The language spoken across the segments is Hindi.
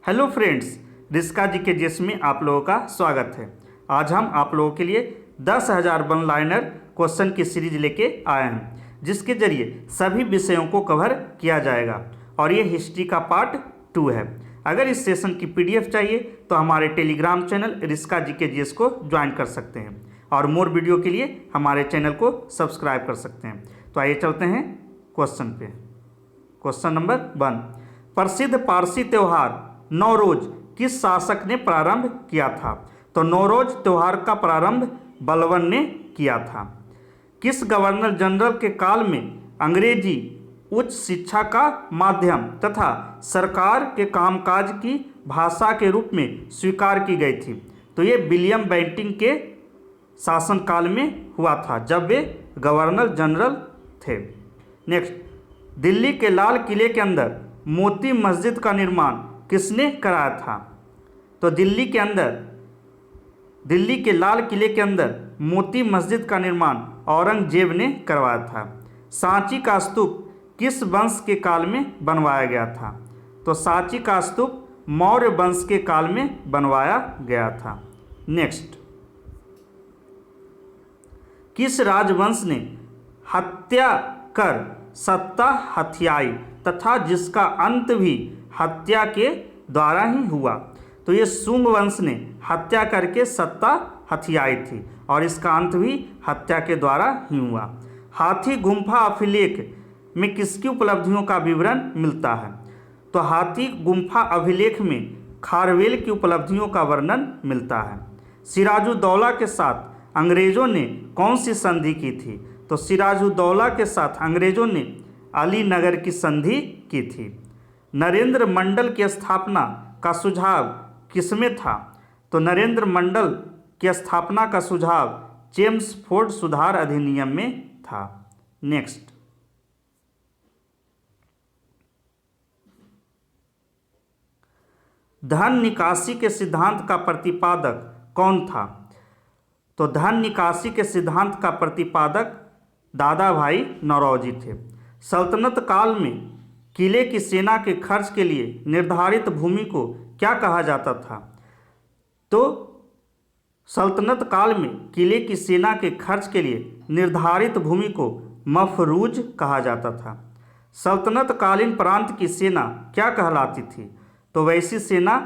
हेलो फ्रेंड्स, रिस्का जी के जेस में आप लोगों का स्वागत है। आज हम आप लोगों के लिए 10,000 वन लाइनर क्वेश्चन की सीरीज लेके आए हैं, जिसके जरिए सभी विषयों को कवर किया जाएगा और ये हिस्ट्री का पार्ट 2 है। अगर इस सेशन की पीडीएफ चाहिए तो हमारे टेलीग्राम चैनल रिस्का जी के जेस को ज्वाइन कर सकते हैं और मोर वीडियो के लिए हमारे चैनल को सब्सक्राइब कर सकते हैं। तो आइए चलते हैं क्वेश्चन पे। क्वेश्चन नंबर 1, प्रसिद्ध पारसी त्यौहार नौरोज किस शासक ने प्रारंभ किया था? तो नौरोज त्यौहार का प्रारंभ बलबन ने किया था। किस गवर्नर जनरल के काल में अंग्रेजी उच्च शिक्षा का माध्यम तथा सरकार के कामकाज की भाषा के रूप में स्वीकार की गई थी? तो ये विलियम बेंटिंक के शासनकाल में हुआ था, जब वे गवर्नर जनरल थे। नेक्स्ट, दिल्ली के लाल किले के अंदर मोती मस्जिद का निर्माण किसने कराया था? तो दिल्ली के लाल किले के अंदर मोती मस्जिद का निर्माण औरंगजेब ने करवाया था। सांची का स्तूप किस वंश के काल में बनवाया गया था? तो सांची का स्तूप मौर्य वंश के काल में बनवाया गया था। नेक्स्ट, किस राजवंश ने हत्या कर सत्ता हथियाई तथा जिसका अंत भी हत्या के द्वारा ही हुआ? तो ये शुंग वंश ने हत्या करके सत्ता हथियाई थी और इसका अंत भी हत्या के द्वारा ही हुआ। हाथी गुम्फा अभिलेख में किसकी उपलब्धियों का विवरण मिलता है? तो हाथी गुम्फा अभिलेख में खारवेल की उपलब्धियों का वर्णन मिलता है। सिराजुद्दौला के साथ अंग्रेजों ने कौन सी संधि की थी? तो सिराजुद्दौला के साथ अंग्रेजों ने अलीनगर की संधि की थी। नरेंद्र मंडल की स्थापना का सुझाव किसमें था? तो नरेंद्र मंडल की स्थापना का सुझाव चेम्सफोर्ड सुधार अधिनियम में था। नेक्स्ट, धन निकासी के सिद्धांत का प्रतिपादक कौन था? तो धन निकासी के सिद्धांत का प्रतिपादक दादा भाई नौरोजी थे। सल्तनत काल में किले की सेना के खर्च के लिए निर्धारित भूमि को क्या कहा जाता था? तो सल्तनत काल में किले की सेना के खर्च के लिए निर्धारित भूमि को मफरूज कहा जाता था। सल्तनत कालीन प्रांत की सेना क्या कहलाती थी? तो वैसी सेना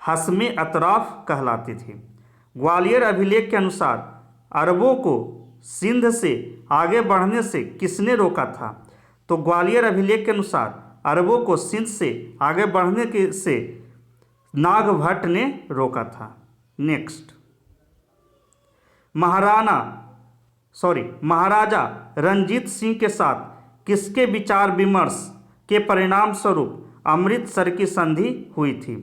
हस्मे अतराफ कहलाती थी। ग्वालियर अभिलेख के अनुसार अरबों को सिंध से आगे बढ़ने से किसने रोका था? तो ग्वालियर अभिलेख के अनुसार अरबों को सिंध से आगे बढ़ने के से नागभट्ट ने रोका था। नेक्स्ट, महाराजा रणजीत सिंह के साथ किसके विचार विमर्श के परिणाम स्वरूप अमृतसर की संधि हुई थी?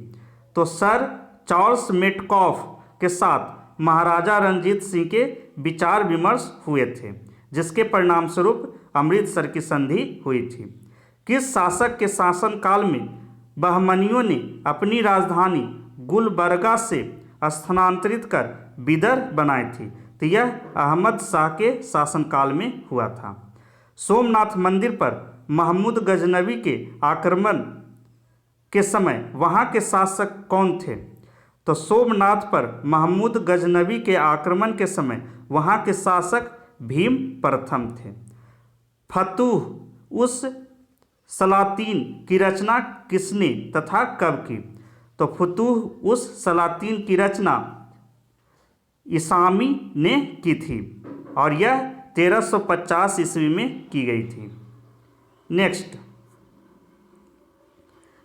तो सर चार्ल्स मेटकॉफ के साथ महाराजा रणजीत सिंह के विचार विमर्श हुए थे, जिसके परिणाम स्वरूप अमृतसर की संधि हुई थी। किस शासक के शासनकाल में बहमनियों ने अपनी राजधानी गुलबर्गा से स्थानांतरित कर बिदर बनाई थी? तो यह अहमद शाह के शासनकाल में हुआ था। सोमनाथ मंदिर पर महमूद गजनवी के आक्रमण के समय वहाँ के शासक कौन थे? तो सोमनाथ पर महमूद गजनवी के आक्रमण के समय वहाँ के शासक भीम प्रथम थे। फतूह उस सलातीन की रचना किसने तथा कब की? तो फतूह उस सलातीन की रचना इसामी ने की थी और यह 1350 ईस्वी में की गई थी। नेक्स्ट,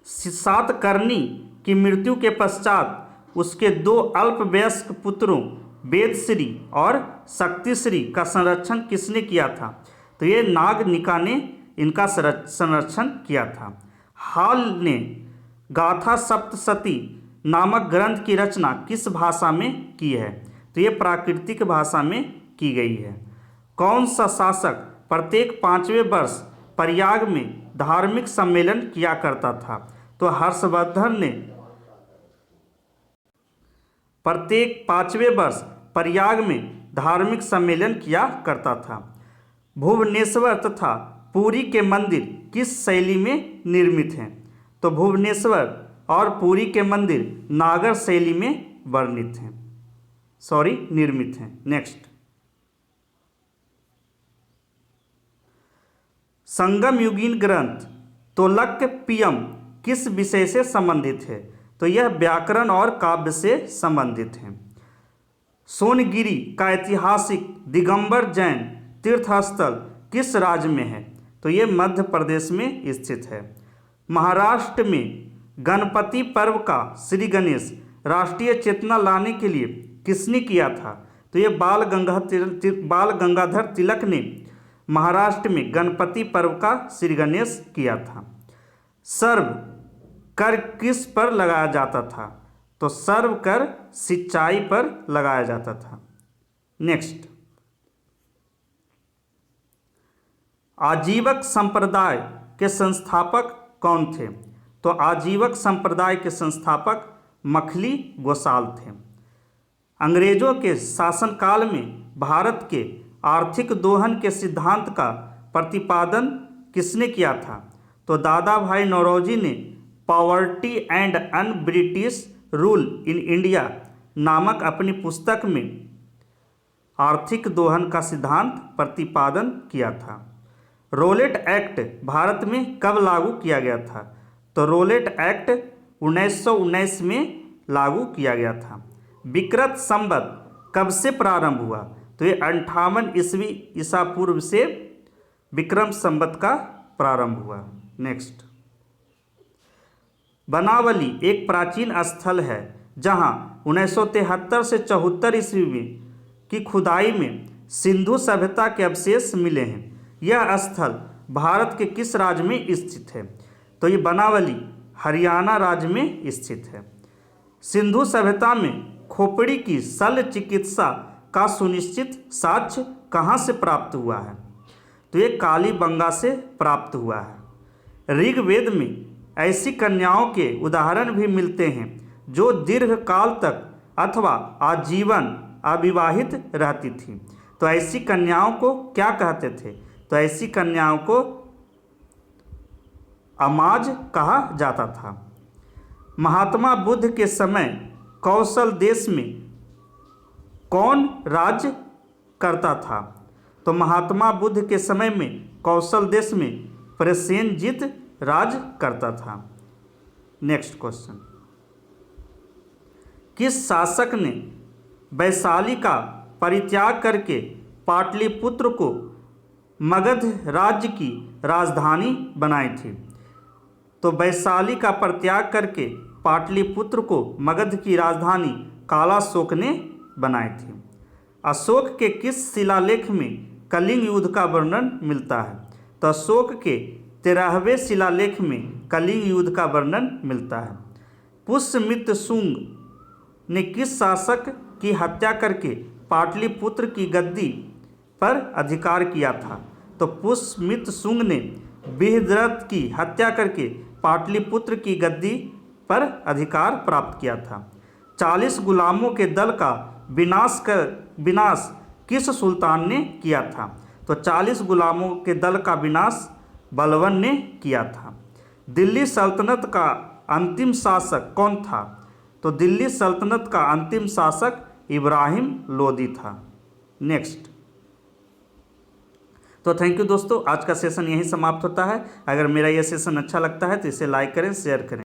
सातकर्णी की मृत्यु के पश्चात उसके 2 अल्पवयस्क पुत्रों वेदश्री और शक्तिश्री का संरक्षण किसने किया था? तो ये नागनिका ने इनका संरक्षण किया था। हाल ने गाथा सप्तशती नामक ग्रंथ की रचना किस भाषा में की है? तो ये प्राकृतिक भाषा में की गई है। कौन सा शासक प्रत्येक 5वें वर्ष प्रयाग में धार्मिक सम्मेलन किया करता था? तो हर्षवर्धन ने प्रत्येक 5वें वर्ष प्रयाग में धार्मिक सम्मेलन किया करता था। भुवनेश्वर तथा पुरी के मंदिर किस शैली में निर्मित हैं? तो भुवनेश्वर और पुरी के मंदिर नागर शैली में वर्णित हैं, निर्मित हैं। नेक्स्ट, संगम युगीन ग्रंथ तोलक्यपियम किस विषय से संबंधित है? तो यह व्याकरण और काव्य से संबंधित है। सोनगिरी का ऐतिहासिक दिगंबर जैन तीर्थस्थल किस राज्य में है? तो ये मध्य प्रदेश में स्थित है। महाराष्ट्र में गणपति पर्व का श्री गणेश राष्ट्रीय चेतना लाने के लिए किसने किया था? तो ये बाल गंगाधर तिलक ने महाराष्ट्र में गणपति पर्व का श्री गणेश किया था। सर्व कर किस पर लगाया जाता था? तो सर्व कर सिंचाई पर लगाया जाता था। नेक्स्ट, आजीवक संप्रदाय के संस्थापक कौन थे? तो आजीवक संप्रदाय के संस्थापक मखली गोसाल थे। अंग्रेजों के शासनकाल में भारत के आर्थिक दोहन के सिद्धांत का प्रतिपादन किसने किया था? तो दादा भाई नौरोजी ने poverty and un British rule in India नामक अपनी पुस्तक में आर्थिक दोहन का सिद्धांत प्रतिपादन किया था। रोलेट एक्ट भारत में कब लागू किया गया था? तो रोलेट एक्ट 1919 में लागू किया गया था। विक्रत संवत कब से प्रारंभ हुआ? तो ये 58 ईस्वी ईसा पूर्व से विक्रम संवत का प्रारंभ हुआ। नेक्स्ट, बनावली एक प्राचीन स्थल है जहां 1973 से 74 ईस्वी में की खुदाई में सिंधु सभ्यता के अवशेष मिले हैं। यह स्थल भारत के किस राज्य में स्थित है? तो ये बनावली हरियाणा राज्य में स्थित है। सिंधु सभ्यता में खोपड़ी की शल्य चिकित्सा का सुनिश्चित साक्ष्य कहाँ से प्राप्त हुआ है? तो ये कालीबंगा से प्राप्त हुआ है। ऋग्वेद में ऐसी कन्याओं के उदाहरण भी मिलते हैं जो दीर्घकाल तक अथवा आजीवन अविवाहित रहती थीं। तो ऐसी कन्याओं को क्या कहते थे? तो ऐसी कन्याओं को अमाज कहा जाता था। महात्मा बुद्ध के समय कौशल देश में कौन राज्य करता था? तो महात्मा बुद्ध के समय में कौशल देश में प्रसेनजित राज करता था। नेक्स्ट क्वेश्चन, किस शासक ने वैशाली का परित्याग करके पाटलिपुत्र को मगध राज्य की राजधानी बनाई थी? तो वैशाली का परित्याग करके पाटलिपुत्र को मगध की राजधानी कालाशोक ने बनाई थी। अशोक के किस शिलालेख में कलिंग युद्ध का वर्णन मिलता है? तो अशोक के 13वें शिलालेख में कलिंग युद्ध का वर्णन मिलता है। पुष्यमित्र शुंग ने किस शासक की हत्या करके पाटलिपुत्र की गद्दी पर अधिकार किया था? तो पुष्यमित्र शुंग ने बृहद्रथ की हत्या करके पाटलिपुत्र की गद्दी पर अधिकार प्राप्त किया था। 40 गुलामों के दल का विनाश किस सुल्तान ने किया था? तो 40 गुलामों के दल का विनाश बलबन ने किया था। दिल्ली सल्तनत का अंतिम शासक कौन था? तो दिल्ली सल्तनत का अंतिम शासक इब्राहिम लोदी था। नेक्स्ट, तो थैंक यू दोस्तों, आज का सेशन यहीं समाप्त होता है। अगर मेरा यह सेशन अच्छा लगता है तो इसे लाइक करें, शेयर करें।